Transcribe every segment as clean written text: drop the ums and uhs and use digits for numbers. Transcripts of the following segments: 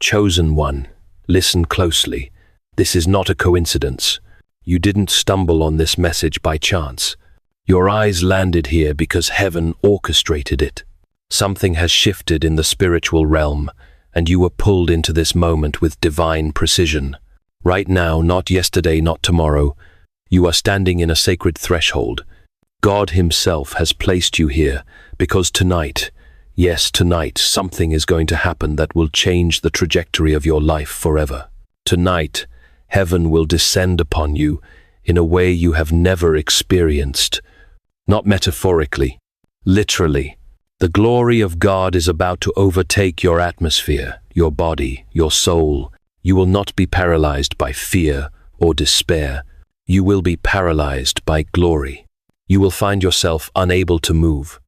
Chosen one, listen closely. This is not a coincidence. You didn't stumble on this message by chance. Your eyes landed here because heaven orchestrated it. Something has shifted in the spiritual realm, and you were pulled into this moment with divine precision. Right now, not yesterday, not tomorrow, you are standing in a sacred threshold. God Himself has placed you here because tonight, yes, tonight, something is going to happen that will change the trajectory of your life forever. Tonight, heaven will descend upon you in a way you have never experienced. Not metaphorically, literally. The glory of God is about to overtake your atmosphere, your body, your soul. You will not be paralyzed by fear or despair. You will be paralyzed by glory. You will find yourself unable to move,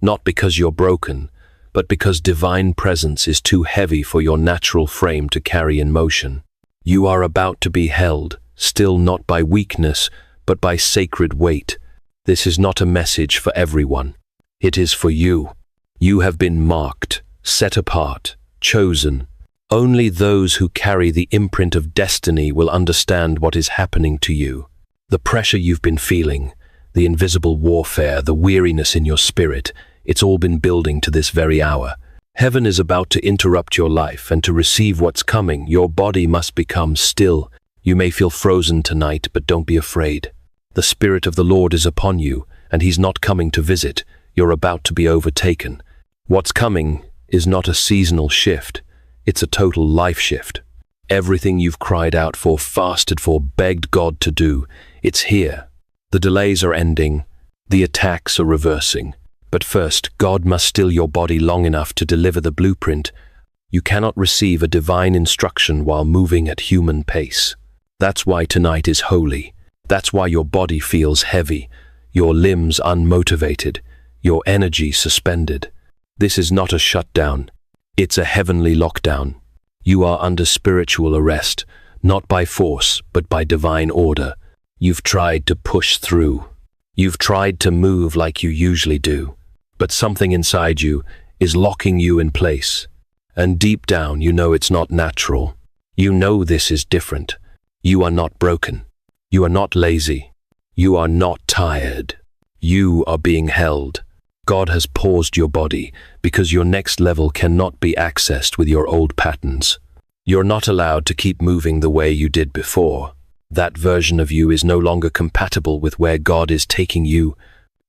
not because you're broken, but because divine presence is too heavy for your natural frame to carry in motion. You are about to be held, still not by weakness, but by sacred weight. This is not a message for everyone. It is for you. You have been marked, set apart, chosen. Only those who carry the imprint of destiny will understand what is happening to you. The pressure you've been feeling, the invisible warfare, the weariness in your spirit, it's all been building to this very hour. Heaven is about to interrupt your life, and to receive what's coming, your body must become still. You may feel frozen tonight, but don't be afraid. The Spirit of the Lord is upon you, and He's not coming to visit. You're about to be overtaken. What's coming is not a seasonal shift. It's a total life shift. Everything you've cried out for, fasted for, begged God to do, it's here. The delays are ending. The attacks are reversing. But first, God must still your body long enough to deliver the blueprint. You cannot receive a divine instruction while moving at human pace. That's why tonight is holy. That's why your body feels heavy, your limbs unmotivated, your energy suspended. This is not a shutdown. It's a heavenly lockdown. You are under spiritual arrest, not by force, but by divine order. You've tried to push through. You've tried to move like you usually do. But something inside you is locking you in place. And deep down, you know it's not natural. You know this is different. You are not broken. You are not lazy. You are not tired. You are being held. God has paused your body because your next level cannot be accessed with your old patterns. You're not allowed to keep moving the way you did before. That version of you is no longer compatible with where God is taking you.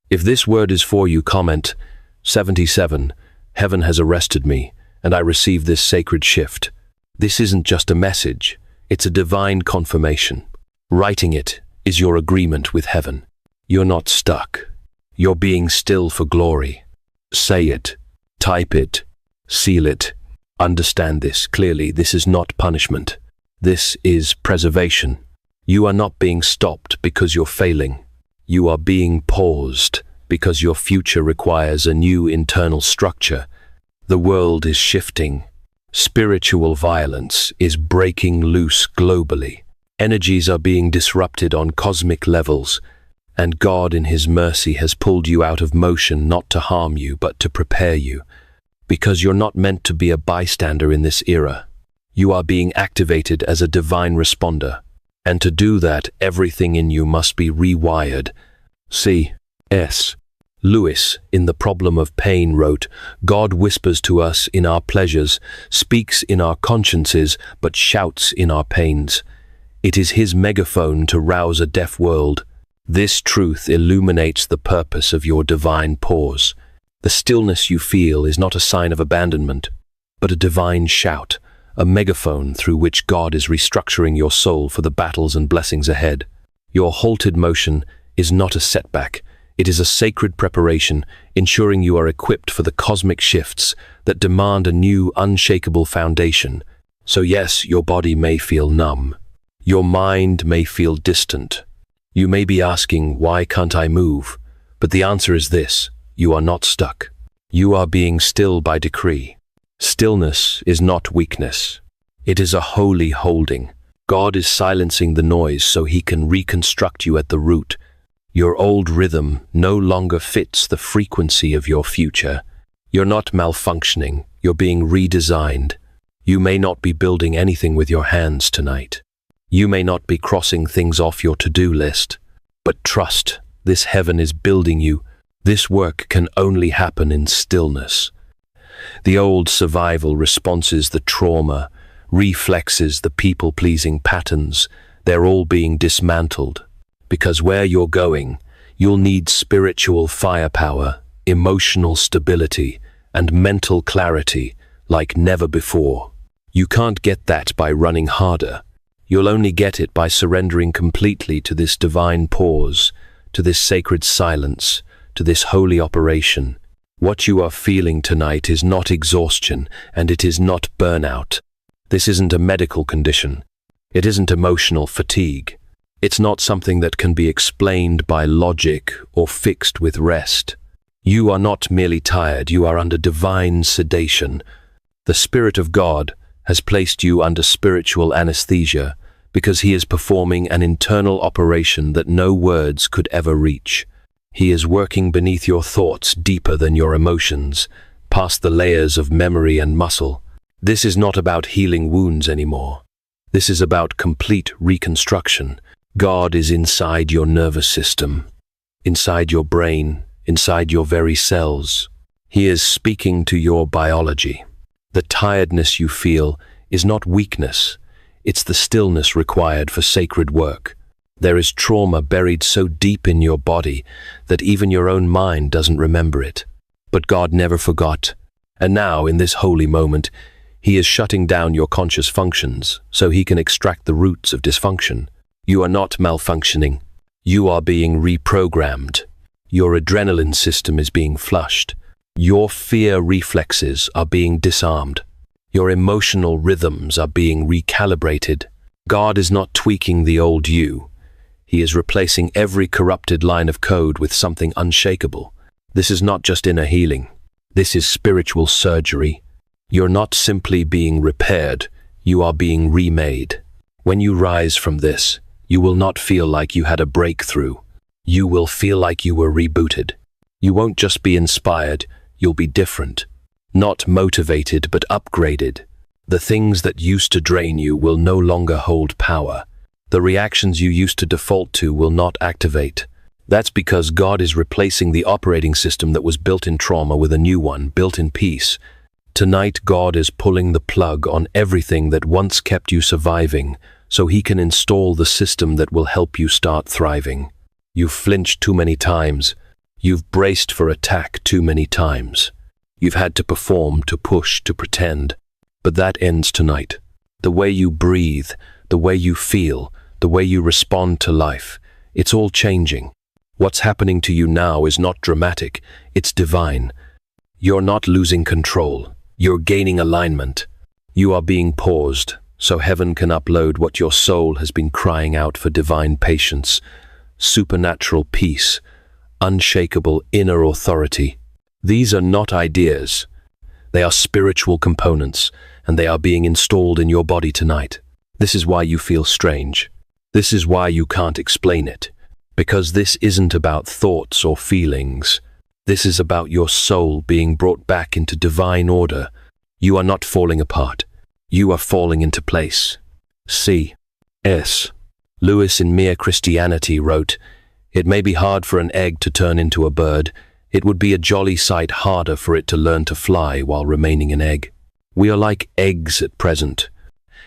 If this word is for you, comment 77. Heaven has arrested me, and I receive this sacred shift. This isn't just a message. It's a divine confirmation. Writing it is your agreement with heaven. You're not stuck. You're being still for glory. Say it, type it, seal it. Understand this clearly. This is not punishment. This is preservation. You are not being stopped because you're failing. You are being paused because your future requires a new internal structure. The world is shifting. Spiritual violence is breaking loose globally. Energies are being disrupted on cosmic levels, and God in His mercy has pulled you out of motion not to harm you but to prepare you, because you're not meant to be a bystander in this era. You are being activated as a divine responder, and to do that, everything in you must be rewired. C.S. Lewis, in The Problem of Pain, wrote, God whispers to us in our pleasures, speaks in our consciences, but shouts in our pains. It is His megaphone to rouse a deaf world. This truth illuminates the purpose of your divine pause. The stillness you feel is not a sign of abandonment, but a divine shout, a megaphone through which God is restructuring your soul for the battles and blessings ahead. Your halted motion is not a setback. It is a sacred preparation, ensuring you are equipped for the cosmic shifts that demand a new, unshakable foundation. So yes, your body may feel numb. Your mind may feel distant. You may be asking, why can't I move? But the answer is this: you are not stuck. You are being still by decree. Stillness is not weakness. It is a holy holding. God is silencing the noise so He can reconstruct you at the root. Your old rhythm no longer fits the frequency of your future. You're not malfunctioning. You're being redesigned. You may not be building anything with your hands tonight. You may not be crossing things off your to-do list. But trust, this heaven is building you. This work can only happen in stillness. The old survival responses, the trauma, reflexes, the people-pleasing patterns, they're all being dismantled. Because where you're going, you'll need spiritual firepower, emotional stability, and mental clarity like never before. You can't get that by running harder. You'll only get it by surrendering completely to this divine pause, to this sacred silence, to this holy operation. What you are feeling tonight is not exhaustion, and it is not burnout. This isn't a medical condition. It isn't emotional fatigue. It's not something that can be explained by logic or fixed with rest. You are not merely tired, you are under divine sedation. The Spirit of God has placed you under spiritual anesthesia because He is performing an internal operation that no words could ever reach. He is working beneath your thoughts, deeper than your emotions, past the layers of memory and muscle. This is not about healing wounds anymore. This is about complete reconstruction. God is inside your nervous system, inside your brain, inside your very cells. He is speaking to your biology. The tiredness you feel is not weakness. It's the stillness required for sacred work. There is trauma buried so deep in your body that even your own mind doesn't remember it. But God never forgot. And now, in this holy moment, He is shutting down your conscious functions so He can extract the roots of dysfunction. You are not malfunctioning. You are being reprogrammed. Your adrenaline system is being flushed. Your fear reflexes are being disarmed. Your emotional rhythms are being recalibrated. God is not tweaking the old you. He is replacing every corrupted line of code with something unshakable. This is not just inner healing. This is spiritual surgery. You're not simply being repaired, you are being remade. When you rise from this, you will not feel like you had a breakthrough. You will feel like you were rebooted. You won't just be inspired, you'll be different. Not motivated, but upgraded. The things that used to drain you will no longer hold power. The reactions you used to default to will not activate. That's because God is replacing the operating system that was built in trauma with a new one, built in peace. Tonight, God is pulling the plug on everything that once kept you surviving, so He can install the system that will help you start thriving. You've flinched too many times. You've braced for attack too many times. You've had to perform, to push, to pretend. But that ends tonight. The way you breathe, the way you feel, the way you respond to life, it's all changing. What's happening to you now is not dramatic, it's divine. You're not losing control. You're gaining alignment. You are being paused, so heaven can upload what your soul has been crying out for: divine patience, supernatural peace, unshakable inner authority. These are not ideas. They are spiritual components, and they are being installed in your body tonight. This is why you feel strange. This is why you can't explain it. Because this isn't about thoughts or feelings. This is about your soul being brought back into divine order. You are not falling apart. You are falling into place. C.S. Lewis in Mere Christianity wrote, "It may be hard for an egg to turn into a bird. It would be a jolly sight harder for it to learn to fly while remaining an egg." We are like eggs at present,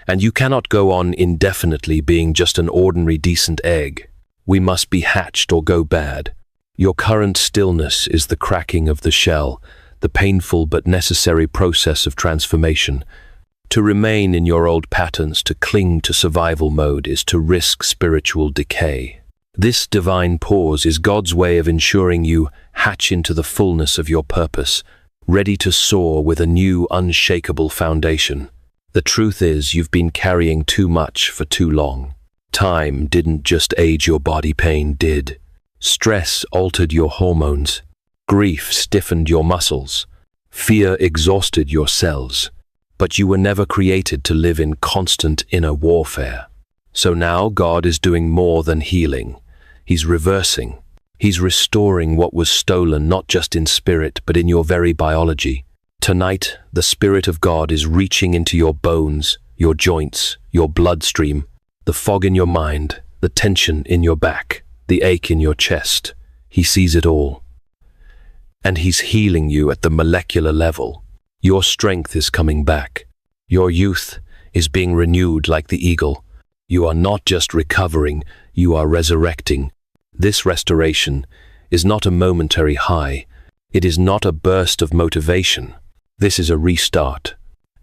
and you cannot go on indefinitely being just an ordinary decent egg. We must be hatched or go bad. Your current stillness is the cracking of the shell, the painful but necessary process of transformation. To remain in your old patterns, to cling to survival mode, is to risk spiritual decay. This divine pause is God's way of ensuring you hatch into the fullness of your purpose, ready to soar with a new, unshakable foundation. The truth is, you've been carrying too much for too long. Time didn't just age your body, pain did. Stress altered your hormones. Grief stiffened your muscles. Fear exhausted your cells. But you were never created to live in constant inner warfare. So now God is doing more than healing. He's reversing. He's restoring what was stolen, not just in spirit, but in your very biology. Tonight, the Spirit of God is reaching into your bones, your joints, your bloodstream, the fog in your mind, the tension in your back, the ache in your chest. He sees it all. And He's healing you at the molecular level. Your strength is coming back. Your youth is being renewed like the eagle. You are not just recovering, you are resurrecting. This restoration is not a momentary high. It is not a burst of motivation. This is a restart,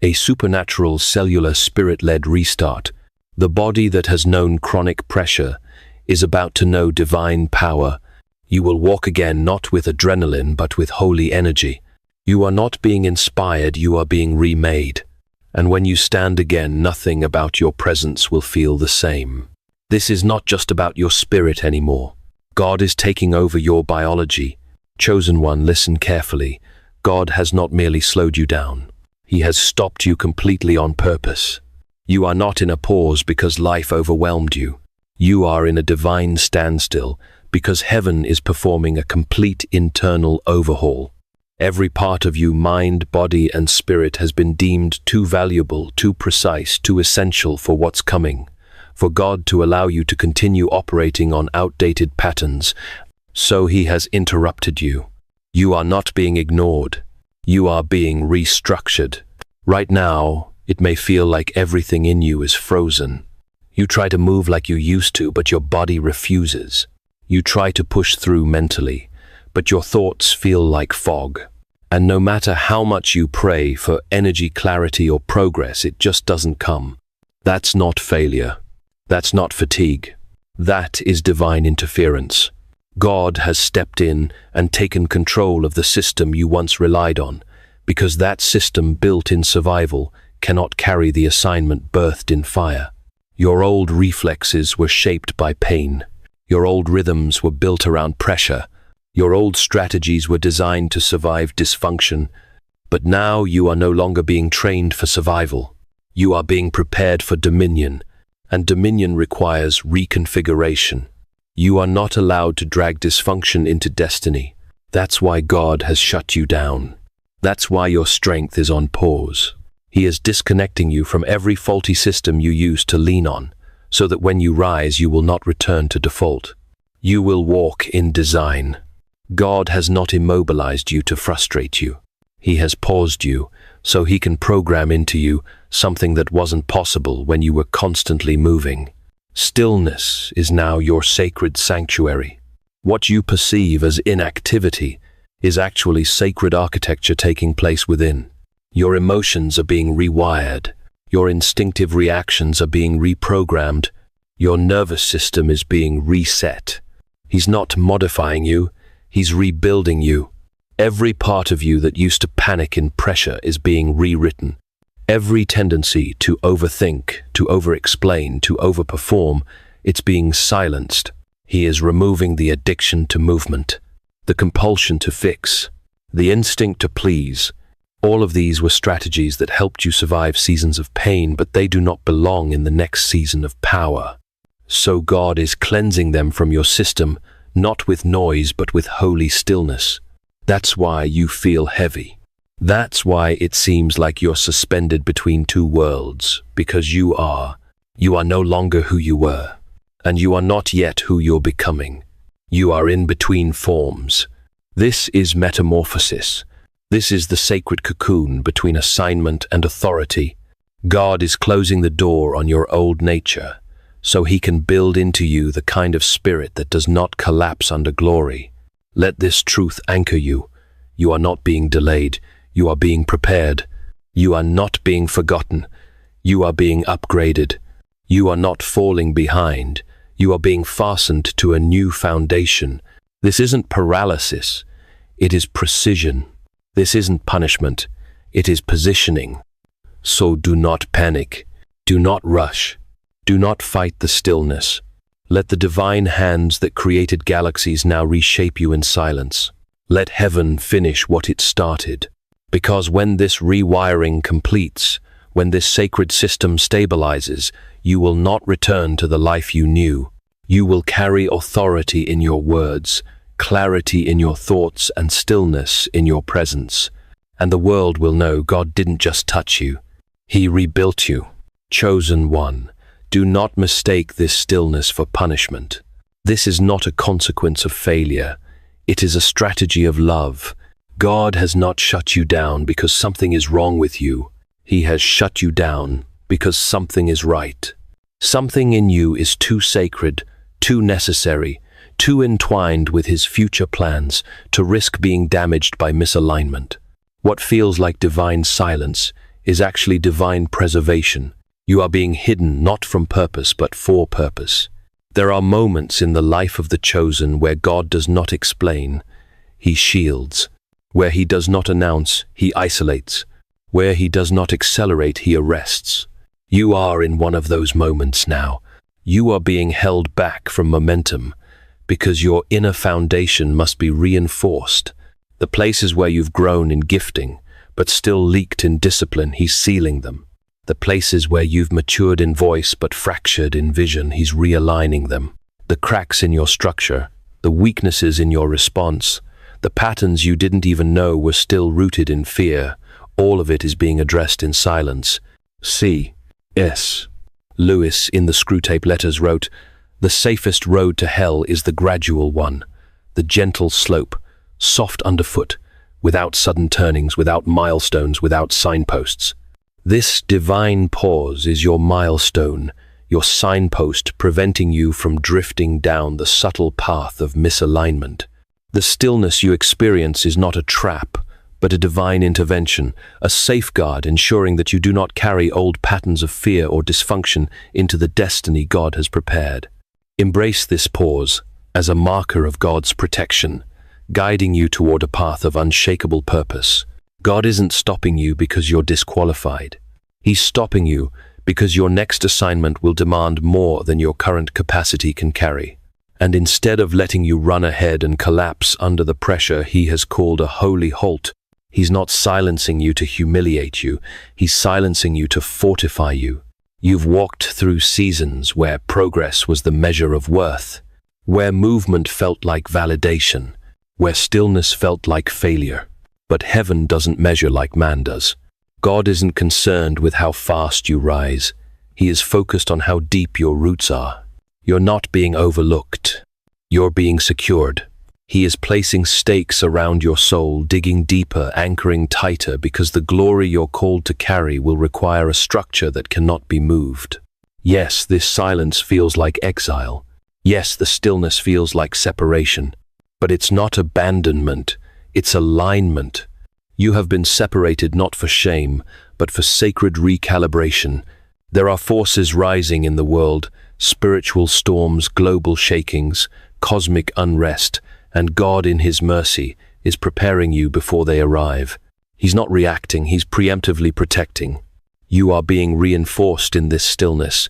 a supernatural cellular spirit-led restart. The body that has known chronic pressure is about to know divine power. You will walk again not with adrenaline but with holy energy. You are not being inspired, you are being remade. And when you stand again, nothing about your presence will feel the same. This is not just about your spirit anymore. God is taking over your biology. Chosen one, listen carefully. God has not merely slowed you down. He has stopped you completely on purpose. You are not in a pause because life overwhelmed you. You are in a divine standstill because heaven is performing a complete internal overhaul. Every part of you, mind, body, and spirit, has been deemed too valuable, too precise, too essential for what's coming, for God to allow you to continue operating on outdated patterns. So He has interrupted you. You are not being ignored. You are being restructured. Right now, it may feel like everything in you is frozen. You try to move like you used to, but your body refuses. You try to push through mentally, but your thoughts feel like fog. And no matter how much you pray for energy, clarity, or progress, it just doesn't come. That's not failure. That's not fatigue. That is divine interference. God has stepped in and taken control of the system you once relied on, because that system built in survival cannot carry the assignment birthed in fire. Your old reflexes were shaped by pain. Your old rhythms were built around pressure. Your old strategies were designed to survive dysfunction, but now you are no longer being trained for survival. You are being prepared for dominion, and dominion requires reconfiguration. You are not allowed to drag dysfunction into destiny. That's why God has shut you down. That's why your strength is on pause. He is disconnecting you from every faulty system you used to lean on, so that when you rise, you will not return to default. You will walk in design. God has not immobilized you to frustrate you. He has paused you so He can program into you something that wasn't possible when you were constantly moving. Stillness is now your sacred sanctuary. What you perceive as inactivity is actually sacred architecture taking place within. Your emotions are being rewired. Your instinctive reactions are being reprogrammed. Your nervous system is being reset. He's not modifying you. He's rebuilding you. Every part of you that used to panic in pressure is being rewritten. Every tendency to overthink, to overexplain, to overperform, it's being silenced. He is removing the addiction to movement, the compulsion to fix, the instinct to please. All of these were strategies that helped you survive seasons of pain, but they do not belong in the next season of power. So God is cleansing them from your system, not with noise, but with holy stillness. That's why you feel heavy. That's why it seems like you're suspended between two worlds, because you are no longer who you were, and you are not yet who you're becoming. You are in between forms. This is metamorphosis. This is the sacred cocoon between assignment and authority. God is closing the door on your old nature, so He can build into you the kind of spirit that does not collapse under glory. Let this truth anchor you. You are not being delayed. You are being prepared. You are not being forgotten. You are being upgraded. You are not falling behind. You are being fastened to a new foundation. This isn't paralysis. It is precision. This isn't punishment. It is positioning. So do not panic. Do not rush. Do not fight the stillness. Let the divine hands that created galaxies now reshape you in silence. Let heaven finish what it started. Because when this rewiring completes, when this sacred system stabilizes, you will not return to the life you knew. You will carry authority in your words, clarity in your thoughts, and stillness in your presence. And the world will know God didn't just touch you, He rebuilt you. Chosen one, do not mistake this stillness for punishment. This is not a consequence of failure. It is a strategy of love. God has not shut you down because something is wrong with you. He has shut you down because something is right. Something in you is too sacred, too necessary, too entwined with His future plans to risk being damaged by misalignment. What feels like divine silence is actually divine preservation. You are being hidden not from purpose but for purpose. There are moments in the life of the chosen where God does not explain, He shields. Where He does not announce, He isolates. Where He does not accelerate, He arrests. You are in one of those moments now. You are being held back from momentum because your inner foundation must be reinforced. The places where you've grown in gifting but still leaked in discipline, He's sealing them. The places where you've matured in voice but fractured in vision, He's realigning them. The cracks in your structure, the weaknesses in your response, the patterns you didn't even know were still rooted in fear, all of it is being addressed in silence. C.S. Lewis in the Screwtape Letters wrote, "The safest road to hell is the gradual one, the gentle slope, soft underfoot, without sudden turnings, without milestones, without signposts." This divine pause is your milestone, your signpost preventing you from drifting down the subtle path of misalignment. The stillness you experience is not a trap, but a divine intervention, a safeguard ensuring that you do not carry old patterns of fear or dysfunction into the destiny God has prepared. Embrace this pause as a marker of God's protection, guiding you toward a path of unshakable purpose. God isn't stopping you because you're disqualified. He's stopping you because your next assignment will demand more than your current capacity can carry. And instead of letting you run ahead and collapse under the pressure, He has called a holy halt. He's not silencing you to humiliate you. He's silencing you to fortify you. You've walked through seasons where progress was the measure of worth, where movement felt like validation, where stillness felt like failure. But heaven doesn't measure like man does. God isn't concerned with how fast you rise. He is focused on how deep your roots are. You're not being overlooked. You're being secured. He is placing stakes around your soul, digging deeper, anchoring tighter, because the glory you're called to carry will require a structure that cannot be moved. Yes, this silence feels like exile. Yes, the stillness feels like separation. But it's not abandonment, it's alignment. You have been separated not for shame, but for sacred recalibration. There are forces rising in the world, spiritual storms, global shakings, cosmic unrest, and God in His mercy is preparing you before they arrive. He's not reacting, He's preemptively protecting. You are being reinforced in this stillness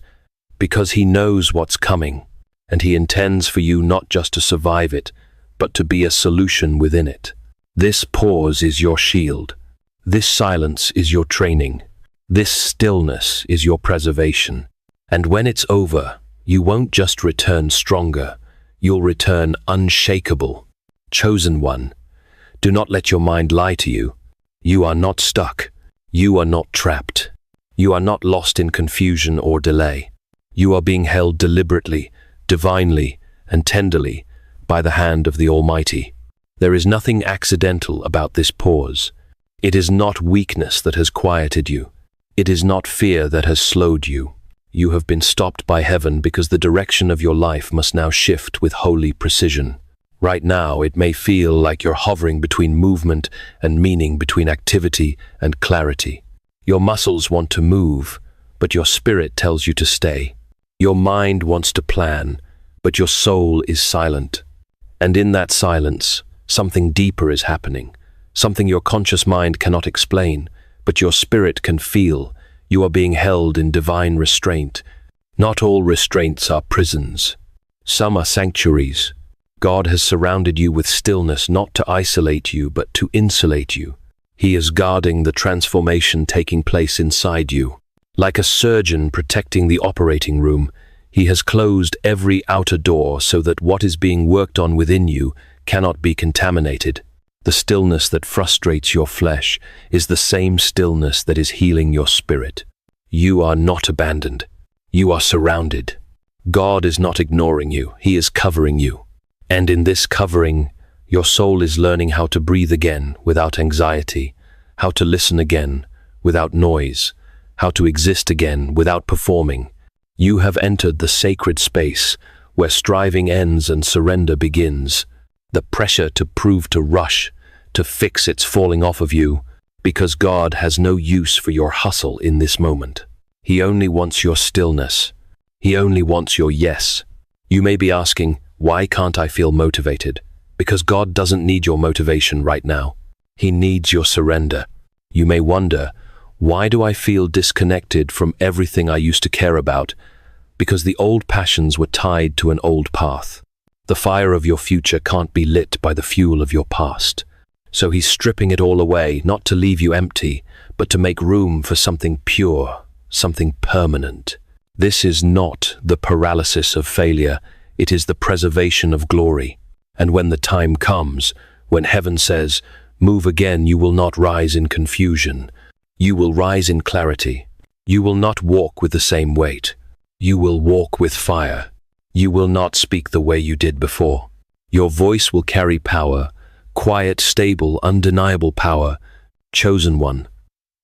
because He knows what's coming, and He intends for you not just to survive it, but to be a solution within it. This pause is your shield. This silence is your training. This stillness is your preservation. And when it's over, you won't just return stronger, you'll return unshakable. Chosen one, do not let your mind lie to you. You are not stuck. You are not trapped. You are not lost in confusion or delay. You are being held deliberately, divinely, and tenderly by the hand of the Almighty. There is nothing accidental about this pause. It is not weakness that has quieted you. It is not fear that has slowed you. You have been stopped by heaven because the direction of your life must now shift with holy precision. Right now, it may feel like you're hovering between movement and meaning, between activity and clarity. Your muscles want to move, but your spirit tells you to stay. Your mind wants to plan, but your soul is silent. And in that silence, something deeper is happening, something your conscious mind cannot explain, but your spirit can feel. You are being held in divine restraint. Not all restraints are prisons. Some are sanctuaries. God has surrounded you with stillness not to isolate you, but to insulate you. He is guarding the transformation taking place inside you. Like a surgeon protecting the operating room, He has closed every outer door so that what is being worked on within you cannot be contaminated. The stillness that frustrates your flesh is the same stillness that is healing your spirit. You are not abandoned. You are surrounded. God is not ignoring you. He is covering you. And in this covering, your soul is learning how to breathe again without anxiety, how to listen again without noise, how to exist again without performing. You have entered the sacred space where striving ends and surrender begins. The pressure to prove, to rush, to fix it's falling off of you, because God has no use for your hustle in this moment. He only wants your stillness. He only wants your yes. You may be asking, why can't I feel motivated? Because God doesn't need your motivation right now. He needs your surrender. You may wonder, why do I feel disconnected from everything I used to care about? Because the old passions were tied to an old path. The fire of your future can't be lit by the fuel of your past. So he's stripping it all away, not to leave you empty, but to make room for something pure, something permanent. This is not the paralysis of failure, it is the preservation of glory. And when the time comes, when heaven says, move again, you will not rise in confusion. You will rise in clarity. You will not walk with the same weight. You will walk with fire. You will not speak the way you did before. Your voice will carry power, quiet, stable, undeniable power, chosen one.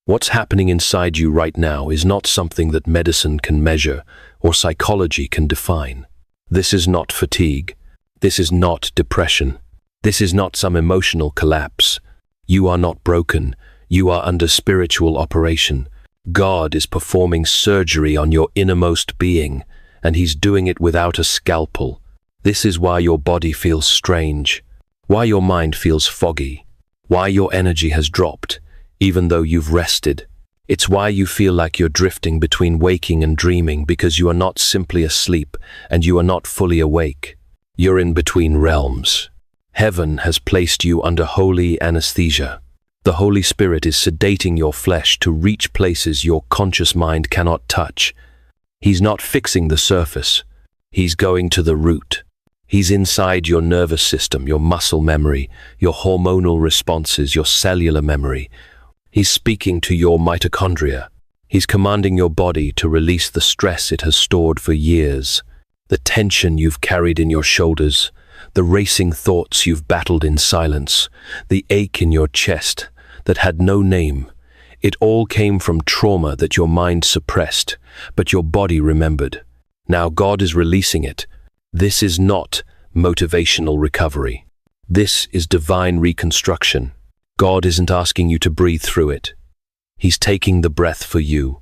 What's happening inside you right now is not something that medicine can measure or psychology can define. This is not fatigue. This is not depression. This is not some emotional collapse. You are not broken. You are under spiritual operation. God is performing surgery on your innermost being, and he's doing it without a scalpel. This is why your body feels strange, why your mind feels foggy, why your energy has dropped, even though you've rested. It's why you feel like you're drifting between waking and dreaming, because you are not simply asleep and you are not fully awake. You're in between realms. Heaven has placed you under holy anesthesia. The Holy Spirit is sedating your flesh to reach places your conscious mind cannot touch. He's not fixing the surface. He's going to the root. He's inside your nervous system, your muscle memory, your hormonal responses, your cellular memory. He's speaking to your mitochondria. He's commanding your body to release the stress it has stored for years, the tension you've carried in your shoulders, the racing thoughts you've battled in silence, the ache in your chest that had no name. It all came from trauma that your mind suppressed, but your body remembered. Now God is releasing it. This is not motivational recovery. This is divine reconstruction. God isn't asking you to breathe through it. He's taking the breath for you.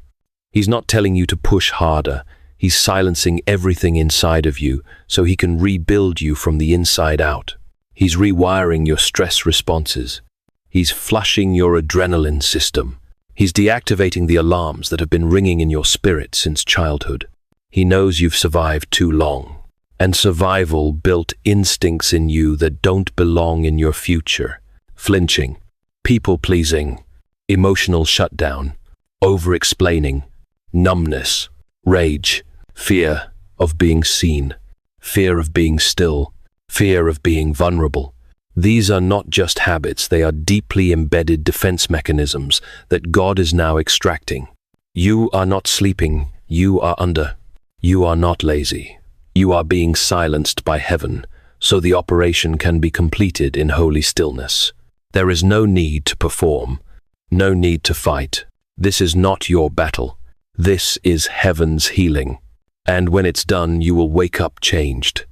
He's not telling you to push harder. He's silencing everything inside of you so he can rebuild you from the inside out. He's rewiring your stress responses. He's flushing your adrenaline system. He's deactivating the alarms that have been ringing in your spirit since childhood. He knows you've survived too long, and survival built instincts in you that don't belong in your future. Flinching, people-pleasing, emotional shutdown, over-explaining, numbness, rage, fear of being seen, fear of being still, fear of being vulnerable. These are not just habits, they are deeply embedded defense mechanisms that God is now extracting. You are not sleeping, you are under. You are not lazy. You are being silenced by heaven, so the operation can be completed in holy stillness. There is no need to perform, no need to fight. This is not your battle. This is heaven's healing. And when it's done, you will wake up changed.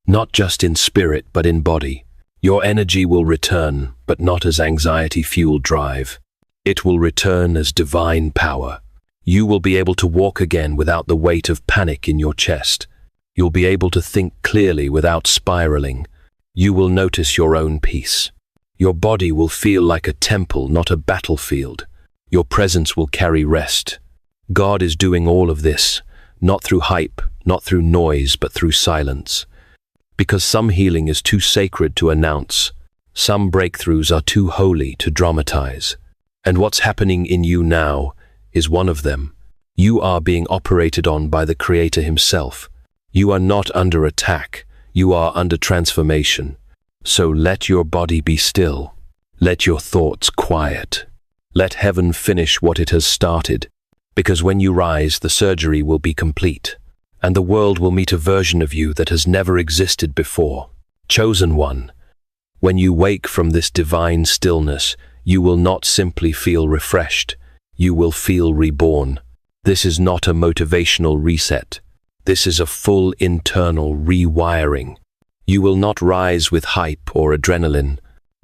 Not just in spirit, but in body. Your energy will return, but not as anxiety-fueled drive. It will return as divine power. You will be able to walk again without the weight of panic in your chest. You'll be able to think clearly without spiraling. You will notice your own peace. Your body will feel like a temple, not a battlefield. Your presence will carry rest. God is doing all of this, not through hype, not through noise, but through silence. Because some healing is too sacred to announce. Some breakthroughs are too holy to dramatize. And what's happening in you now is one of them. You are being operated on by the Creator himself. You are not under attack. You are under transformation. So let your body be still. Let your thoughts quiet. Let heaven finish what it has started, because when you rise, the surgery will be complete, and the world will meet a version of you that has never existed before. Chosen one, when you wake from this divine stillness, you will not simply feel refreshed, you will feel reborn. This is not a motivational reset. This is a full internal rewiring. You will not rise with hype or adrenaline.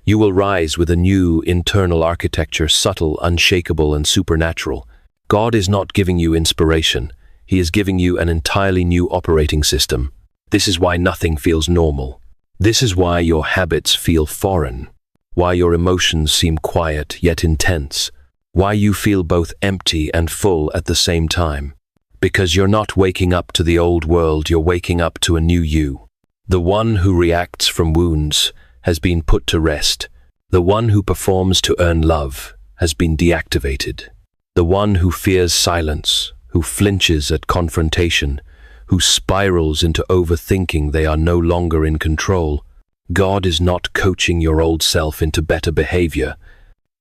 You will rise with a new internal architecture, subtle, unshakable, and supernatural. God is not giving you inspiration. He is giving you an entirely new operating system. This is why nothing feels normal. This is why your habits feel foreign. Why your emotions seem quiet yet intense. Why you feel both empty and full at the same time. Because you're not waking up to the old world, you're waking up to a new you. The one who reacts from wounds has been put to rest. The one who performs to earn love has been deactivated. The one who fears silence, who flinches at confrontation, who spirals into overthinking they are no longer in control. God is not coaching your old self into better behavior.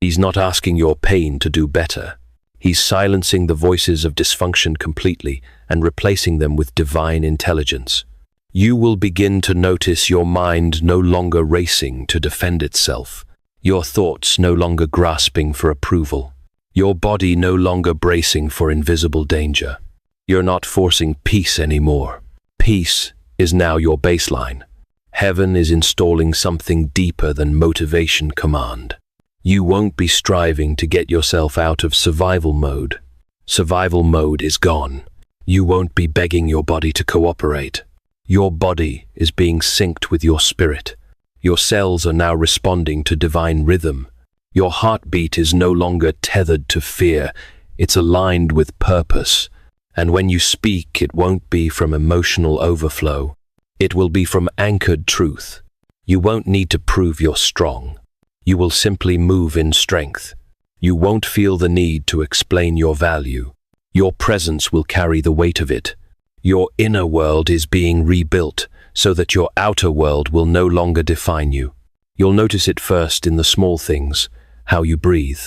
He's not asking your pain to do better. He's silencing the voices of dysfunction completely and replacing them with divine intelligence. You will begin to notice your mind no longer racing to defend itself, your thoughts no longer grasping for approval, your body no longer bracing for invisible danger. You're not forcing peace anymore. Peace is now your baseline. Heaven is installing something deeper than motivation command. You won't be striving to get yourself out of survival mode. Survival mode is gone. You won't be begging your body to cooperate. Your body is being synced with your spirit. Your cells are now responding to divine rhythm. Your heartbeat is no longer tethered to fear. It's aligned with purpose. And when you speak, it won't be from emotional overflow. It will be from anchored truth. You won't need to prove you're strong. You will simply move in strength. You won't feel the need to explain your value. Your presence will carry the weight of it. Your inner world is being rebuilt so that your outer world will no longer define you. You'll notice it first in the small things, how you breathe,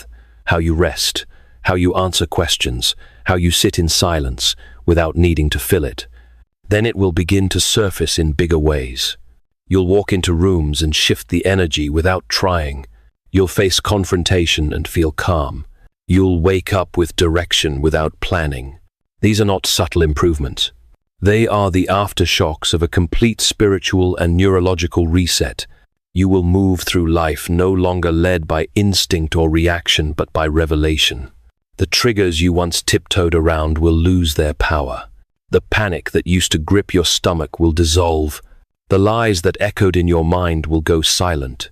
how you rest, how you answer questions, how you sit in silence without needing to fill it. Then it will begin to surface in bigger ways. You'll walk into rooms and shift the energy without trying. You'll face confrontation and feel calm. You'll wake up with direction without planning. These are not subtle improvements. They are the aftershocks of a complete spiritual and neurological reset. You will move through life no longer led by instinct or reaction, but by revelation. The triggers you once tiptoed around will lose their power. The panic that used to grip your stomach will dissolve. The lies that echoed in your mind will go silent.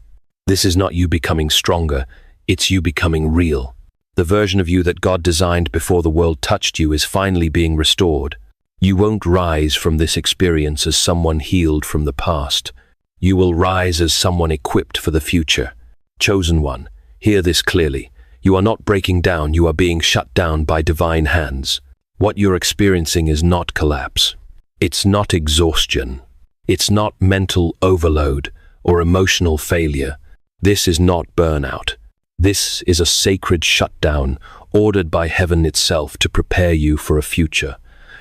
This is not you becoming stronger, it's you becoming real. The version of you that God designed before the world touched you is finally being restored. You won't rise from this experience as someone healed from the past. You will rise as someone equipped for the future. Chosen one, hear this clearly. You are not breaking down, you are being shut down by divine hands. What you're experiencing is not collapse. It's not exhaustion. It's not mental overload or emotional failure. This is not burnout. This is a sacred shutdown ordered by heaven itself to prepare you for a future.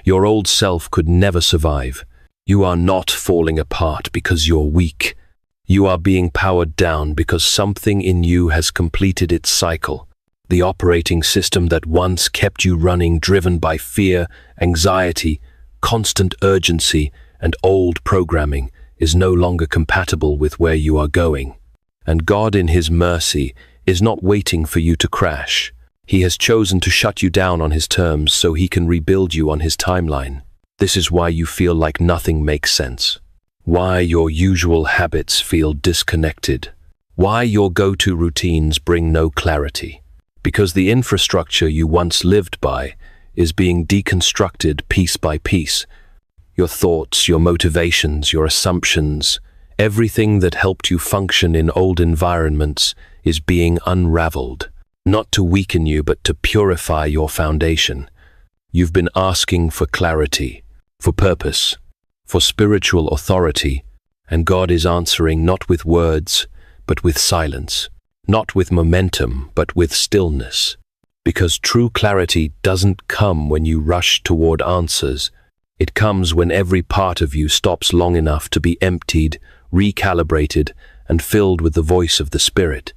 Your old self could never survive. You are not falling apart because you're weak. You are being powered down because something in you has completed its cycle. The operating system that once kept you running, driven by fear, anxiety, constant urgency, and old programming, is no longer compatible with where you are going. And God, in His mercy, is not waiting for you to crash. He has chosen to shut you down on His terms so He can rebuild you on His timeline. This is why you feel like nothing makes sense. Why your usual habits feel disconnected. Why your go-to routines bring no clarity. Because the infrastructure you once lived by is being deconstructed piece by piece. Your thoughts, your motivations, your assumptions, everything that helped you function in old environments is being unraveled. Not to weaken you, but to purify your foundation. You've been asking for clarity, for purpose, for spiritual authority, and God is answering not with words, but with silence. not with momentum, but with stillness. Because true clarity doesn't come when you rush toward answers. It comes when every part of you stops long enough to be emptied, recalibrated, and filled with the voice of the Spirit.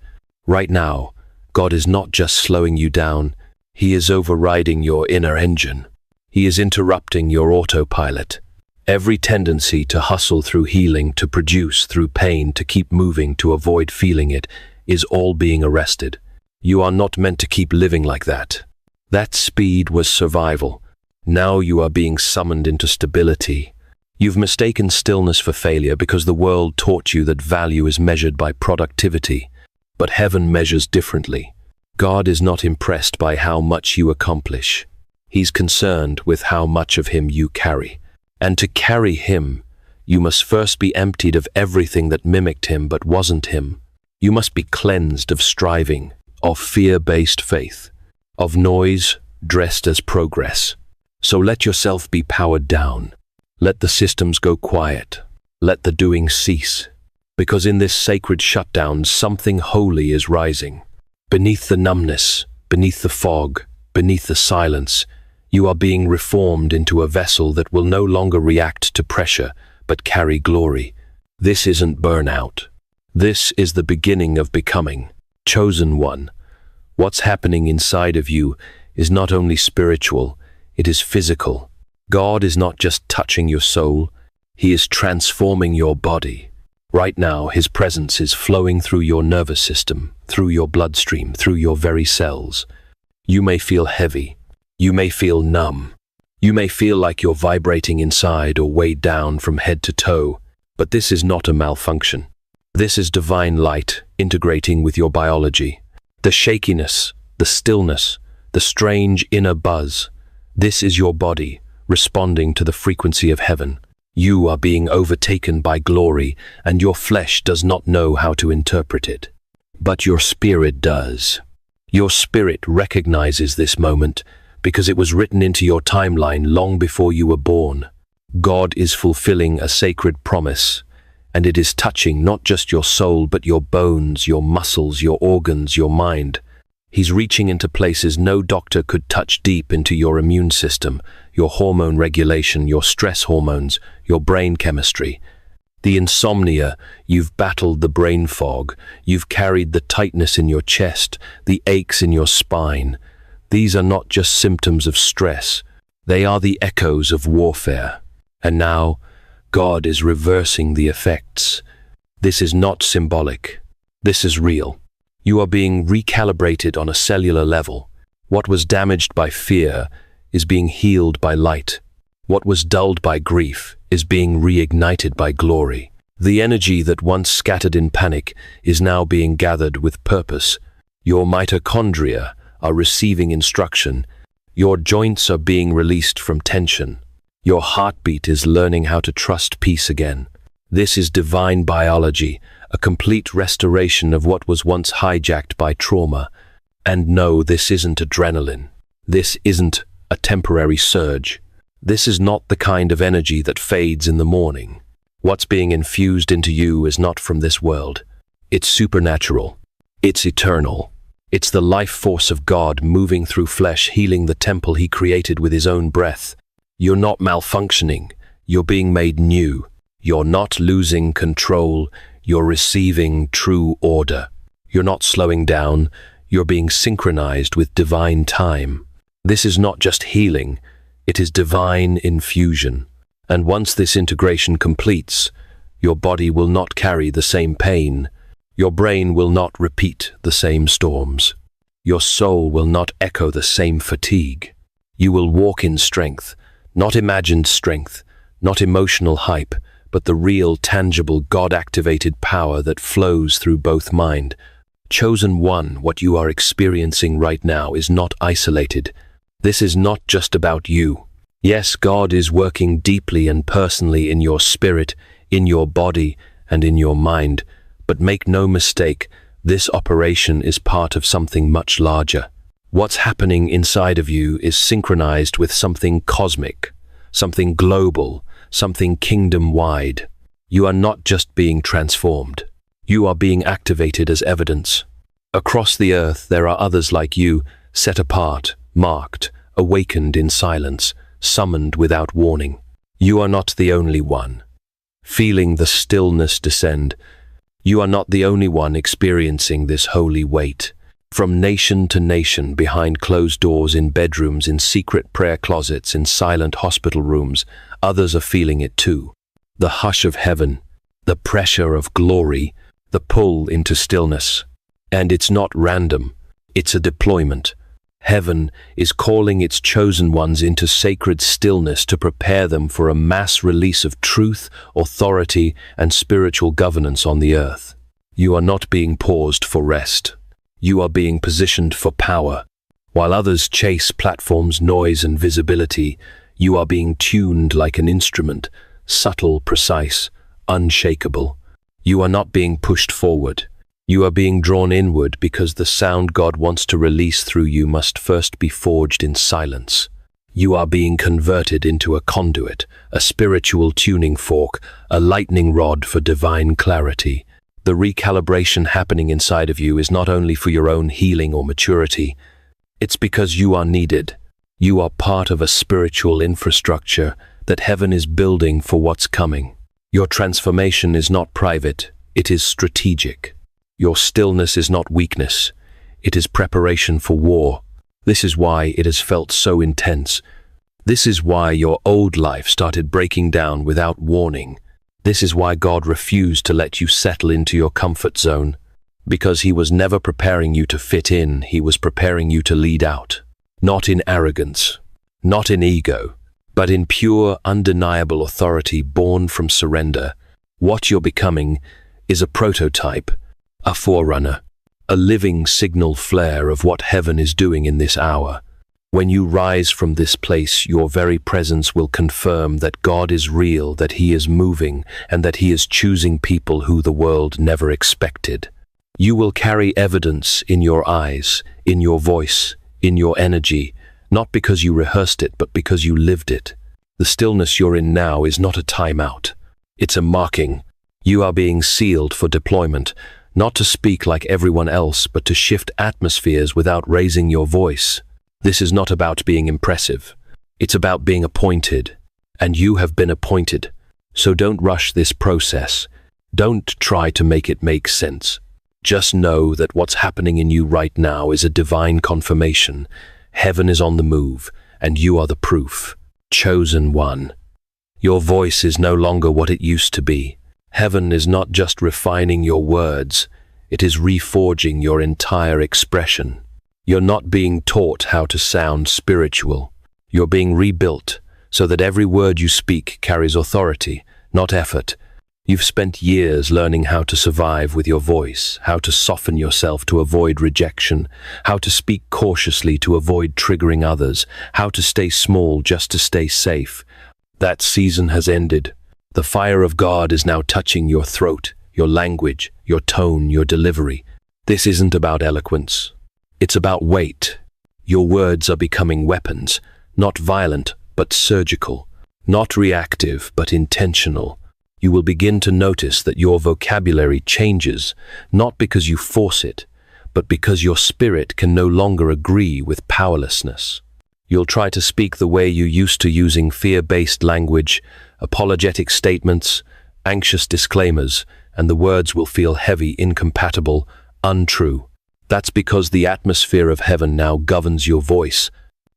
Right now, God is not just slowing you down, He is overriding your inner engine. He is interrupting your autopilot. Every tendency to hustle through healing, to produce through pain, to keep moving, to avoid feeling it, is all being arrested. You are not meant to keep living like that. That speed was survival. Now you are being summoned into stability. You've mistaken stillness for failure because the world taught you that value is measured by productivity. But heaven measures differently. God is not impressed by how much you accomplish. He's concerned with how much of Him you carry. And to carry Him, you must first be emptied of everything that mimicked Him but wasn't Him. You must be cleansed of striving, of fear-based faith, of noise dressed as progress. So let yourself be powered down. Let the systems go quiet. Let the doing cease. Because in this sacred shutdown, something holy is rising. Beneath the numbness, beneath the fog, beneath the silence, you are being reformed into a vessel that will no longer react to pressure, but carry glory. This isn't burnout. This is the beginning of becoming. Chosen one. What's happening inside of you is not only spiritual, it is physical. God is not just touching your soul, He is transforming your body. Right now, His presence is flowing through your nervous system, through your bloodstream, through your very cells. You may feel heavy. You may feel numb. You may feel like you're vibrating inside or weighed down from head to toe, but this is not a malfunction. This is divine light integrating with your biology. The shakiness, the stillness, the strange inner buzz. This is your body responding to the frequency of heaven. You are being overtaken by glory, and your flesh does not know how to interpret it. But your spirit does. Your spirit recognizes this moment because it was written into your timeline long before you were born. God is fulfilling a sacred promise, and it is touching not just your soul, but your bones, your muscles, your organs, your mind. He's reaching into places no doctor could touch, deep into your immune system, your hormone regulation, your stress hormones, your brain chemistry. The insomnia, you've battled the brain fog, you've carried the tightness in your chest, the aches in your spine. These are not just symptoms of stress, they are the echoes of warfare. And now, God is reversing the effects. This is not symbolic. This is real. You are being recalibrated on a cellular level. What was damaged by fear is being healed by light. What was dulled by grief is being reignited by glory. The energy that once scattered in panic is now being gathered with purpose. Your mitochondria are receiving instruction. Your joints are being released from tension. Your heartbeat is learning how to trust peace again. This is divine biology, a complete restoration of what was once hijacked by trauma. And no, this isn't adrenaline. This isn't a temporary surge. This is not the kind of energy that fades in the morning. What's being infused into you is not from this world. It's supernatural. It's eternal. It's the life force of God moving through flesh, healing the temple He created with His own breath. You're not malfunctioning. You're being made new. You're not losing control. You're receiving true order. You're not slowing down. You're being synchronized with divine time. This is not just healing. It is divine infusion. And once this integration completes, your body will not carry the same pain. Your brain will not repeat the same storms. Your soul will not echo the same fatigue. You will walk in strength, not imagined strength, not emotional hype, but the real, tangible, God-activated power that flows through both mind. Chosen one, what you are experiencing right now is not isolated. This is not just about you. Yes, God is working deeply and personally in your spirit, in your body, and in your mind. But make no mistake, this operation is part of something much larger. What's happening inside of you is synchronized with something cosmic, something global, something kingdom-wide. You are not just being transformed. You are being activated as evidence. Across the earth there are others like you, set apart, marked, awakened in silence, summoned without warning. You are not the only one. Feeling the stillness descend, you are not the only one experiencing this holy weight. From nation to nation, behind closed doors, in bedrooms, in secret prayer closets, in silent hospital rooms, others are feeling it too. The hush of heaven, the pressure of glory, the pull into stillness. And it's not random, it's a deployment. Heaven is calling its chosen ones into sacred stillness to prepare them for a mass release of truth, authority, and spiritual governance on the earth. You are not being paused for rest. You are being positioned for power. While others chase platforms, noise, and visibility, you are being tuned like an instrument, subtle, precise, unshakable. You are not being pushed forward. You are being drawn inward because the sound God wants to release through you must first be forged in silence. You are being converted into a conduit, a spiritual tuning fork, a lightning rod for divine clarity. The recalibration happening inside of you is not only for your own healing or maturity, it's because you are needed. You are part of a spiritual infrastructure that heaven is building for what's coming. Your transformation is not private, it is strategic. Your stillness is not weakness, it is preparation for war. This is why it has felt so intense. This is why your old life started breaking down without warning. This is why God refused to let you settle into your comfort zone. Because He was never preparing you to fit in, He was preparing you to lead out. Not in arrogance, not in ego, but in pure, undeniable authority born from surrender. What you're becoming is a prototype, a forerunner, a living signal flare of what heaven is doing in this hour. When you rise from this place, your very presence will confirm that God is real, that He is moving, and that He is choosing people who the world never expected. You will carry evidence in your eyes, in your voice, in your energy, not because you rehearsed it, but because you lived it. The stillness you're in now is not a timeout. It's a marking. You are being sealed for deployment, not to speak like everyone else, but to shift atmospheres without raising your voice. This is not about being impressive. It's about being appointed, and you have been appointed. So don't rush this process. Don't try to make it make sense. Just know that what's happening in you right now is a divine confirmation. Heaven is on the move, and you are the proof. Chosen one. Your voice is no longer what it used to be. Heaven is not just refining your words, it is reforging your entire expression. You're not being taught how to sound spiritual. You're being rebuilt so that every word you speak carries authority, not effort. You've spent years learning how to survive with your voice, how to soften yourself to avoid rejection, how to speak cautiously to avoid triggering others, how to stay small just to stay safe. That season has ended. The fire of God is now touching your throat, your language, your tone, your delivery. This isn't about eloquence. It's about weight. Your words are becoming weapons, not violent, but surgical, not reactive, but intentional. You will begin to notice that your vocabulary changes, not because you force it, but because your spirit can no longer agree with powerlessness. You'll try to speak the way you used to, using fear-based language, apologetic statements, anxious disclaimers, and the words will feel heavy, incompatible, untrue. That's because the atmosphere of heaven now governs your voice.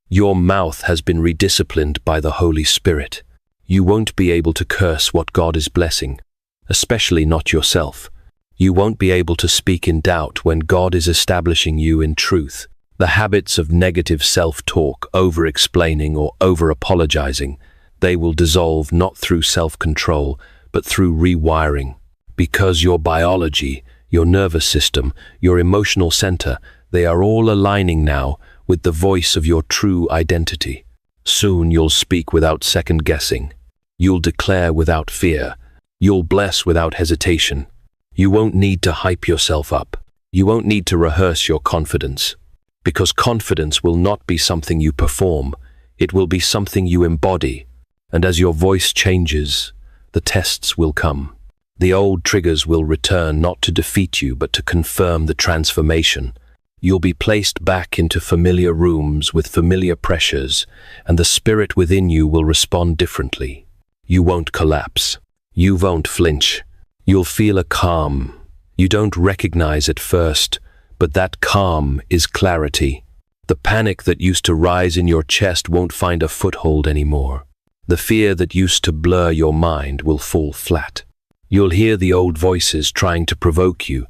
Your mouth has been redisciplined by the Holy Spirit. You won't be able to curse what God is blessing, especially not yourself. You won't be able to speak in doubt when God is establishing you in truth. The habits of negative self-talk, over-explaining or over-apologizing, they will dissolve not through self-control, but through rewiring. Because your biology, your nervous system, your emotional center, they are all aligning now with the voice of your true identity. Soon you'll speak without second-guessing. You'll declare without fear. You'll bless without hesitation. You won't need to hype yourself up. You won't need to rehearse your confidence. Because confidence will not be something you perform. It will be something you embody. And as your voice changes, the tests will come. The old triggers will return not to defeat you but to confirm the transformation. You'll be placed back into familiar rooms with familiar pressures, and the spirit within you will respond differently. You won't collapse. You won't flinch. You'll feel a calm. You don't recognize it first, but that calm is clarity. The panic that used to rise in your chest won't find a foothold anymore. The fear that used to blur your mind will fall flat. You'll hear the old voices trying to provoke you,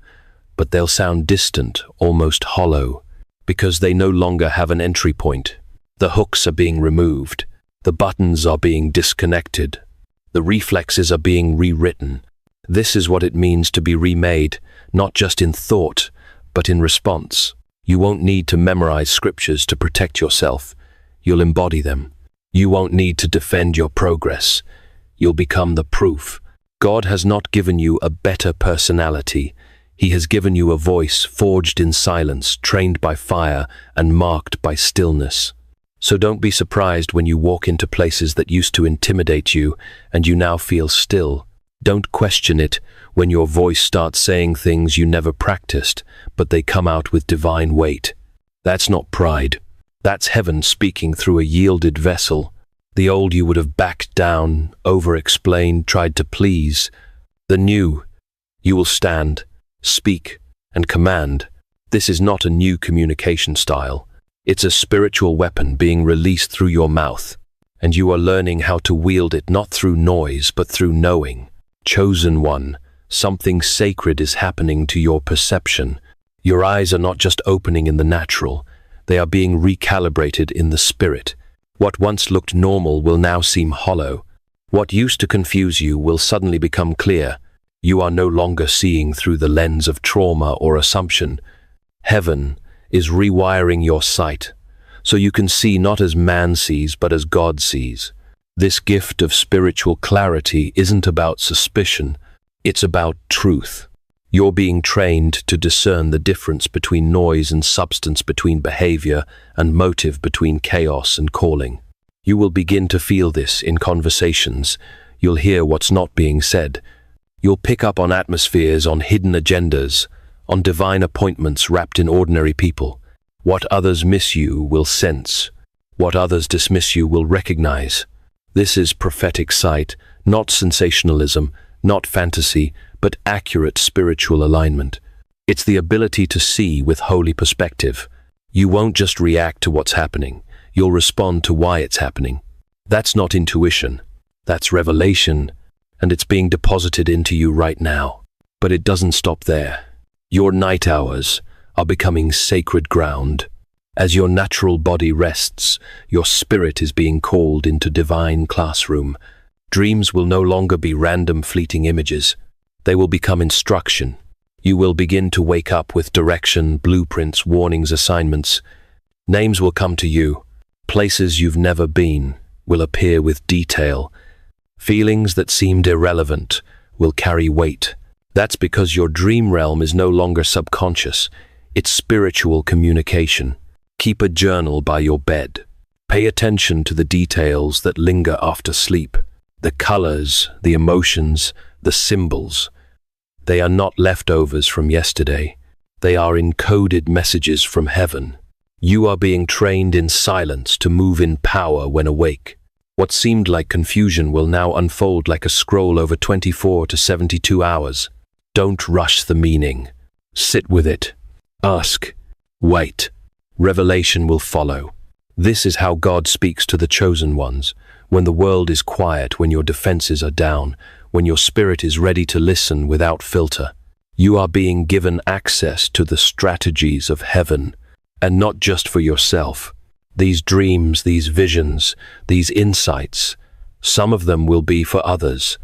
but they'll sound distant, almost hollow, because they no longer have an entry point. The hooks are being removed. The buttons are being disconnected. The reflexes are being rewritten. This is what it means to be remade, not just in thought, but in response. You won't need to memorize scriptures to protect yourself. You'll embody them. You won't need to defend your progress. You'll become the proof. God has not given you a better personality. He has given you a voice forged in silence, trained by fire, and marked by stillness. So don't be surprised when you walk into places that used to intimidate you and you now feel still. Don't question it when your voice starts saying things you never practiced, but they come out with divine weight. That's not pride. That's heaven speaking through a yielded vessel. The old you would have backed down, over-explained, tried to please. The new, you will stand, speak, and command. This is not a new communication style. It's a spiritual weapon being released through your mouth, and you are learning how to wield it not through noise but through knowing. Chosen one, something sacred is happening to your perception. Your eyes are not just opening in the natural, they are being recalibrated in the spirit. What once looked normal will now seem hollow. What used to confuse you will suddenly become clear. You are no longer seeing through the lens of trauma or assumption. Heaven is rewiring your sight, so you can see not as man sees but as God sees. This gift of spiritual clarity isn't about suspicion, it's about truth. You're being trained to discern the difference between noise and substance, between behavior and motive, between chaos and calling. You will begin to feel this in conversations. You'll hear what's not being said. You'll pick up on atmospheres, on hidden agendas, on divine appointments wrapped in ordinary people. What others miss you will sense. What others dismiss you will recognize. This is prophetic sight, not sensationalism, not fantasy, but accurate spiritual alignment. It's the ability to see with holy perspective. You won't just react to what's happening, you'll respond to why it's happening. That's not intuition, that's revelation, and it's being deposited into you right now. But it doesn't stop there. Your night hours are becoming sacred ground. As your natural body rests, your spirit is being called into divine classroom. Dreams will no longer be random fleeting images. They will become instruction. You will begin to wake up with direction, blueprints, warnings, assignments. Names will come to you. Places you've never been will appear with detail. Feelings that seemed irrelevant will carry weight. That's because your dream realm is no longer subconscious. It's spiritual communication. Keep a journal by your bed. Pay attention to the details that linger after sleep. The colors, the emotions, the symbols. They are not leftovers from yesterday. They are encoded messages from heaven. You are being trained in silence to move in power when awake. What seemed like confusion will now unfold like a scroll over 24 to 72 hours. Don't rush the meaning. Sit with it. Ask. Wait. Revelation will follow. This is how God speaks to the chosen ones. When the world is quiet, when your defenses are down, when your spirit is ready to listen without filter, you are being given access to the strategies of heaven, and not just for yourself. These dreams, these visions, these insights, some of them will be for others.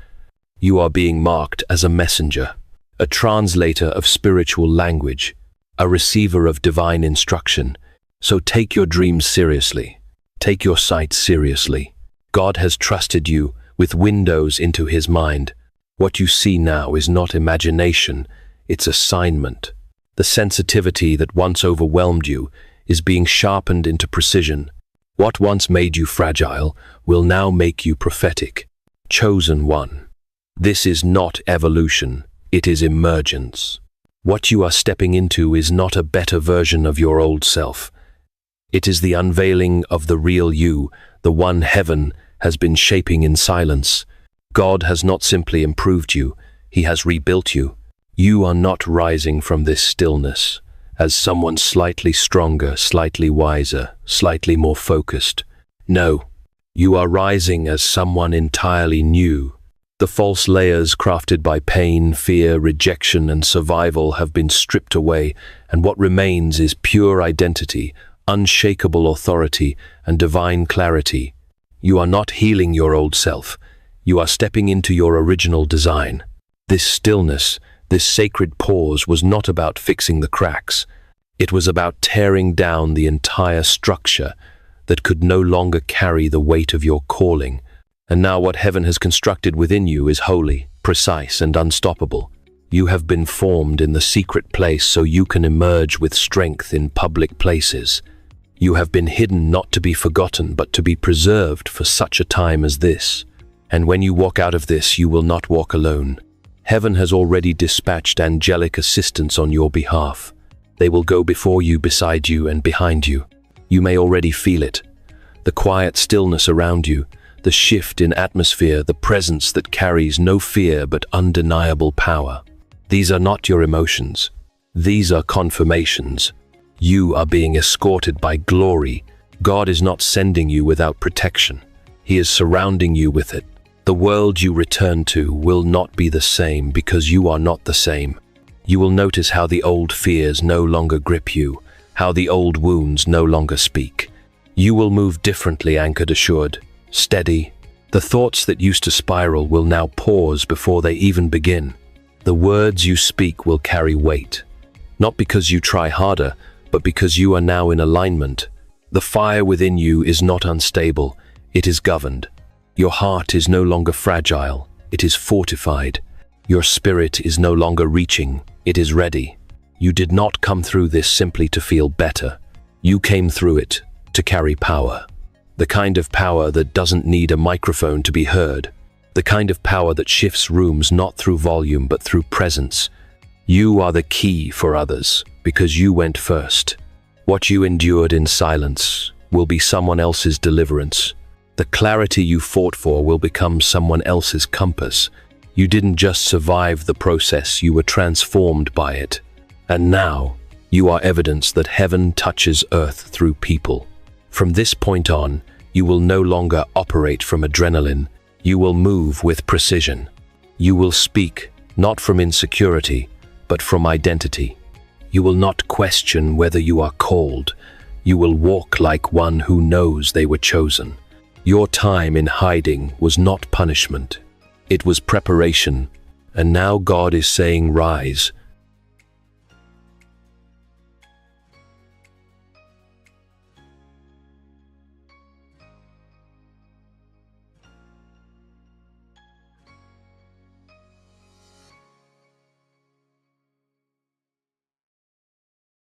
You are being marked as a messenger, a translator of spiritual language, a receiver of divine instruction. So take your dreams seriously. Take your sight seriously. God has trusted you with windows into his mind. What you see now is not imagination, it's assignment. The sensitivity that once overwhelmed you is being sharpened into precision. What once made you fragile will now make you prophetic. Chosen one. This is not evolution, it is emergence. What you are stepping into is not a better version of your old self. It is the unveiling of the real you, the one heaven has been shaping in silence. God has not simply improved you, he has rebuilt you. You are not rising from this stillness as someone slightly stronger, slightly wiser, slightly more focused. No, you are rising as someone entirely new. The false layers crafted by pain, fear, rejection, and survival have been stripped away, and what remains is pure identity, unshakable authority, and divine clarity. You are not healing your old self. You are stepping into your original design. This stillness, this sacred pause was not about fixing the cracks. It was about tearing down the entire structure that could no longer carry the weight of your calling. And now what heaven has constructed within you is holy, precise, and unstoppable. You have been formed in the secret place so you can emerge with strength in public places. You have been hidden not to be forgotten, but to be preserved for such a time as this. And when you walk out of this, you will not walk alone. Heaven has already dispatched angelic assistants on your behalf. They will go before you, beside you, and behind you. You may already feel it. The quiet stillness around you, the shift in atmosphere, the presence that carries no fear but undeniable power. These are not your emotions. These are confirmations. You are being escorted by glory. God is not sending you without protection. He is surrounding you with it. The world you return to will not be the same because you are not the same. You will notice how the old fears no longer grip you, how the old wounds no longer speak. You will move differently, anchored, assured, steady. The thoughts that used to spiral will now pause before they even begin. The words you speak will carry weight, not because you try harder, but because you are now in alignment. The fire within you is not unstable, it is governed. Your heart is no longer fragile, it is fortified. Your spirit is no longer reaching, it is ready. You did not come through this simply to feel better. You came through it to carry power. The kind of power that doesn't need a microphone to be heard. The kind of power that shifts rooms not through volume but through presence. You are the key for others because you went first. What you endured in silence will be someone else's deliverance. The clarity you fought for will become someone else's compass. You didn't just survive the process, you were transformed by it. And now, you are evidence that heaven touches earth through people. From this point on, you will no longer operate from adrenaline. You will move with precision. You will speak not from insecurity, but from identity. You will not question whether you are called. You will walk like one who knows they were chosen. Your time in hiding was not punishment. It was preparation. And now God is saying, rise,